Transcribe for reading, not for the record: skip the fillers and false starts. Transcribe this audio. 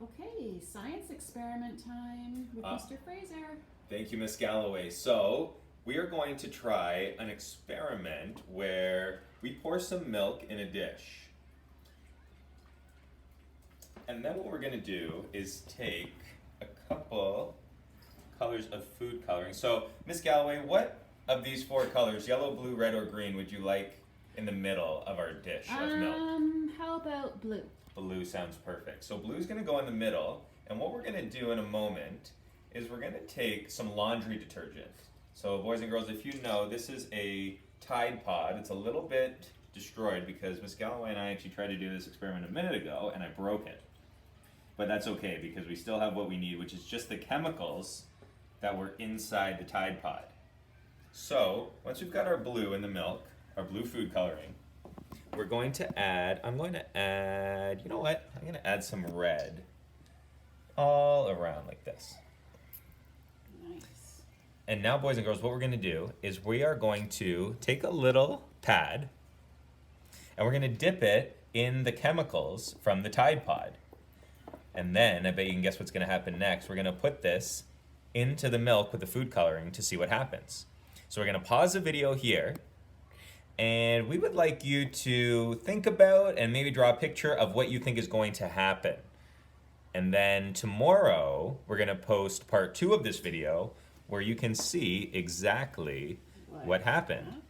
Okay, science experiment time with Mr. Fraser. Thank you, Miss Galloway. So, we are going to try an experiment where we pour some milk in a dish. And then what we're going to do is take a couple colors of food coloring. So, Miss Galloway, what of these four colors, yellow, blue, red, or green, would you like in the middle of our dish of milk? How about blue? Blue sounds perfect. So blue's gonna go in the middle, and what we're gonna do in a moment is we're gonna take some laundry detergent. So boys and girls, if you know, this is a Tide Pod. It's a little bit destroyed because Miss Galloway and I actually tried to do this experiment a minute ago, and I broke it. But that's okay because we still have what we need, which is just the chemicals that were inside the Tide Pod. So once we've got our blue in the milk, our blue food coloring, I'm going to add, you know what? I'm going to add some red all around like this. Nice. And now, boys and girls, what we're going to do is we are going to take a little pad and we're going to dip it in the chemicals from the Tide Pod. And then, I bet you can guess what's going to happen next. We're going to put this into the milk with the food coloring to see what happens. So we're going to pause the video here. And we would like you to think about and maybe draw a picture of what you think is going to happen. And then tomorrow, we're going to post part 2 of this video where you can see exactly what happened.